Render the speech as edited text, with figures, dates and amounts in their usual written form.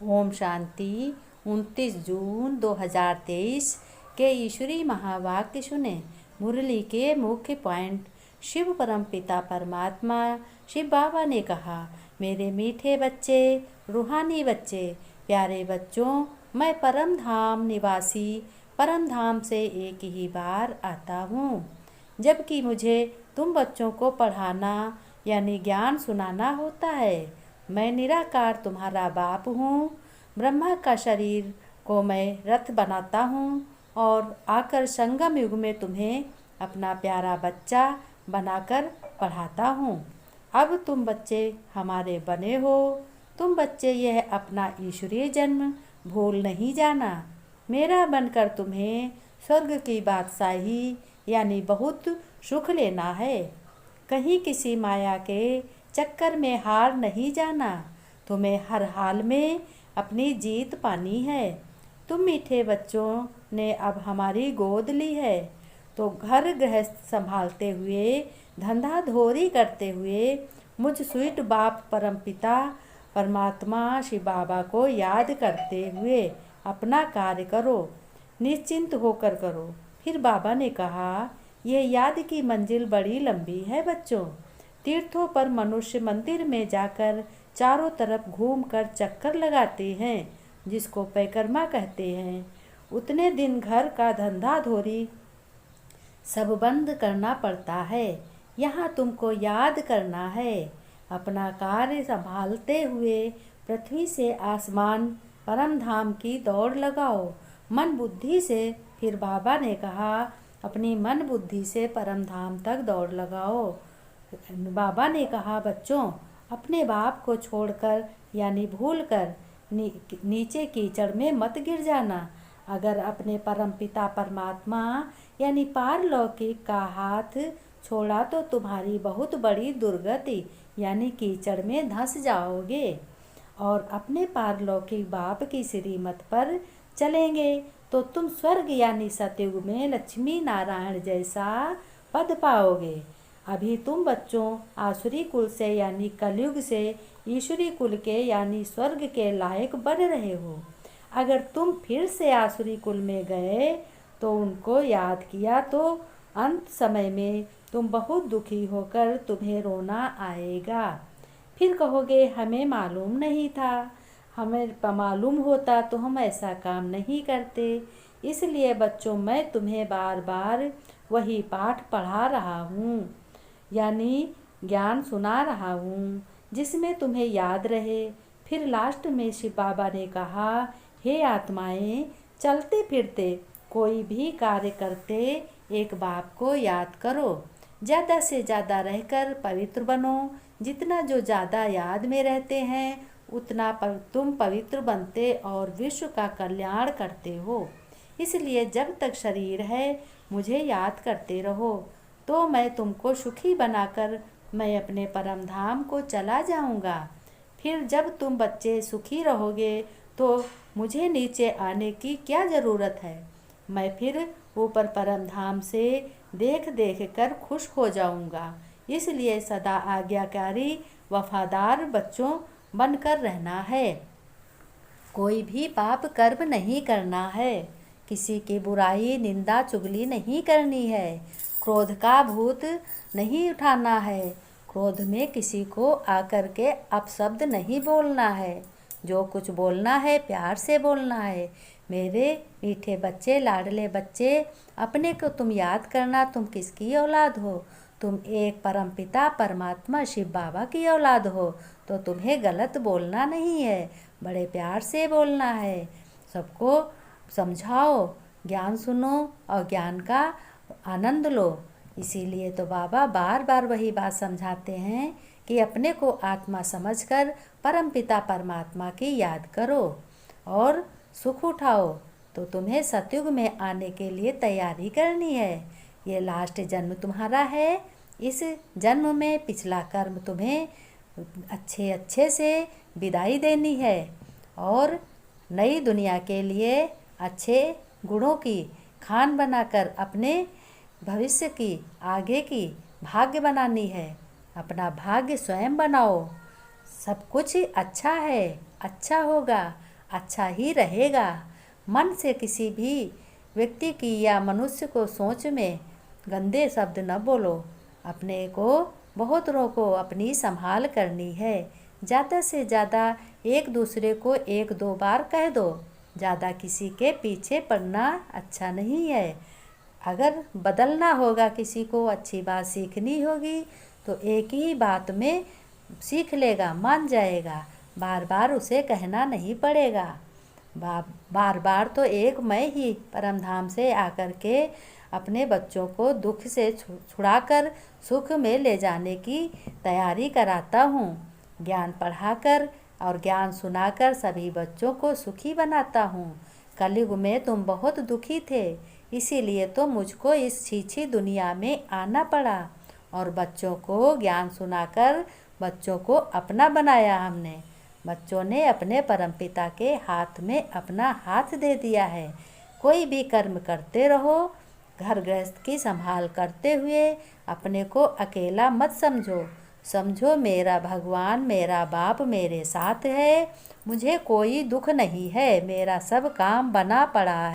ओम शांति। 29 जून 2023 के ईश्वरी महावाक्य सुने। मुरली के मुख्य पॉइंट। शिव परमपिता परमात्मा शिव बाबा ने कहा, मेरे मीठे बच्चे, रूहानी बच्चे, प्यारे बच्चों, मैं परम धाम निवासी परम धाम से एक ही बार आता हूँ। जबकि मुझे तुम बच्चों को पढ़ाना यानी ज्ञान सुनाना होता है। मैं निराकार तुम्हारा बाप हूँ। ब्रह्मा का शरीर को मैं रथ बनाता हूँ और आकर संगम युग में तुम्हें अपना प्यारा बच्चा बनाकर पढ़ाता हूँ। अब तुम बच्चे हमारे बने हो। तुम बच्चे यह अपना ईश्वरीय जन्म भूल नहीं जाना। मेरा बनकर तुम्हें स्वर्ग की बादशाही यानी बहुत सुख लेना है। कहीं किसी माया के चक्कर में हार नहीं जाना। तुम्हें हर हाल में अपनी जीत पानी है। तुम मीठे बच्चों ने अब हमारी गोद ली है, तो घर गृहस्थ संभालते हुए, धंधा धोरी करते हुए मुझ स्वीट बाप परमपिता परमात्मा शिव बाबा को याद करते हुए अपना कार्य करो। निश्चिंत होकर करो। फिर बाबा ने कहा, यह याद की मंजिल बड़ी लंबी है बच्चों। तीर्थों पर मनुष्य मंदिर में जाकर चारों तरफ घूमकर चक्कर लगाते हैं, जिसको परिक्रमा कहते हैं। उतने दिन घर का धंधा धोरी सब बंद करना पड़ता है। यहाँ तुमको याद करना है। अपना कार्य संभालते हुए पृथ्वी से आसमान परम धाम की दौड़ लगाओ, मन बुद्धि से। फिर बाबा ने कहा, अपनी मन बुद्धि से परम धाम तक दौड़ लगाओ। बाबा ने कहा, बच्चों, अपने बाप को छोड़कर यानी भूलकर नीचे कीचड़ में मत गिर जाना। अगर अपने परमपिता परमात्मा यानी पारलौकिक का हाथ छोड़ा तो तुम्हारी बहुत बड़ी दुर्गति यानी कीचड़ में धंस जाओगे। और अपने पारलौकिक बाप की श्रीमत पर चलेंगे तो तुम स्वर्ग यानी सतयुग में लक्ष्मी नारायण जैसा पद पाओगे। अभी तुम बच्चों आसुरी कुल से यानी कलयुग से ईश्वरी कुल के यानी स्वर्ग के लायक बन रहे हो। अगर तुम फिर से आसुरी कुल में गए तो उनको याद किया तो अंत समय में तुम बहुत दुखी होकर तुम्हें रोना आएगा। फिर कहोगे, हमें मालूम नहीं था, हमें मालूम होता तो हम ऐसा काम नहीं करते। इसलिए बच्चों, मैं तुम्हें बार बार वही पाठ पढ़ा रहा हूँ यानी ज्ञान सुना रहा हूँ, जिसमें तुम्हें याद रहे। फिर लास्ट में शिव बाबा ने कहा, हे आत्माएं, चलते फिरते कोई भी कार्य करते एक बाप को याद करो। ज़्यादा से ज़्यादा रहकर पवित्र बनो। जितना जो ज़्यादा याद में रहते हैं उतना तुम पवित्र बनते और विश्व का कल्याण करते हो। इसलिए जब तक शरीर है मुझे याद करते रहो, तो मैं तुमको सुखी बनाकर मैं अपने परम धाम को चला जाऊंगा। फिर जब तुम बच्चे सुखी रहोगे तो मुझे नीचे आने की क्या ज़रूरत है। मैं फिर ऊपर परम धाम से देख देख कर खुश हो जाऊंगा। इसलिए सदा आज्ञाकारी वफादार बच्चों बनकर रहना है। कोई भी पाप कर्म नहीं करना है। किसी की बुराई निंदा चुगली नहीं करनी है। क्रोध का भूत नहीं उठाना है। क्रोध में किसी को आकर के अपशब्द नहीं बोलना है। जो कुछ बोलना है प्यार से बोलना है। मेरे मीठे बच्चे, लाडले बच्चे, अपने को तुम याद करना, तुम किसकी औलाद हो। तुम एक परमपिता परमात्मा शिव बाबा की औलाद हो, तो तुम्हें गलत बोलना नहीं है, बड़े प्यार से बोलना है। सबको समझाओ, ज्ञान सुनो और ज्ञान का आनंद लो। इसीलिए तो बाबा बार बार वही बात समझाते हैं कि अपने को आत्मा समझकर परमपिता परमात्मा की याद करो और सुख उठाओ। तो तुम्हें सतयुग में आने के लिए तैयारी करनी है। ये लास्ट जन्म तुम्हारा है। इस जन्म में पिछला कर्म तुम्हें अच्छे से विदाई देनी है और नई दुनिया के लिए अच्छे गुणों की खान बनाकर अपने भविष्य की आगे की भाग्य बनानी है। अपना भाग्य स्वयं बनाओ। सब कुछ अच्छा है, अच्छा होगा। अच्छा ही रहेगा। मन से किसी भी व्यक्ति की या मनुष्य को सोच में गंदे शब्द न बोलो। अपने को बहुत को अपनी संभाल करनी है। ज़्यादा से ज़्यादा एक दूसरे को 1-2 बार कह दो। ज़्यादा किसी के पीछे पड़ना अच्छा नहीं है। अगर बदलना होगा, किसी को अच्छी बात सीखनी होगी तो एक ही बात में सीख लेगा, मान जाएगा। बार बार उसे कहना नहीं पड़ेगा। बार बार तो एक मैं ही परमधाम से आकर के अपने बच्चों को दुख से छुड़ाकर सुख में ले जाने की तैयारी कराता हूँ। ज्ञान पढ़ाकर और ज्ञान सुनाकर सभी बच्चों को सुखी बनाता हूँ। कलयुग में तुम बहुत दुखी थे, इसीलिए तो मुझको इस छीछी दुनिया में आना पड़ा और बच्चों को ज्ञान सुनाकर बच्चों को अपना बनाया हमने। बच्चों ने अपने परमपिता के हाथ में अपना हाथ दे दिया है। कोई भी कर्म करते रहो, घर गृहस्थ की संभाल करते हुए अपने को अकेला मत समझो। समझो मेरा भगवान, मेरा बाप मेरे साथ है, मुझे कोई दुख नहीं है, मेरा सब काम बना पड़ा है।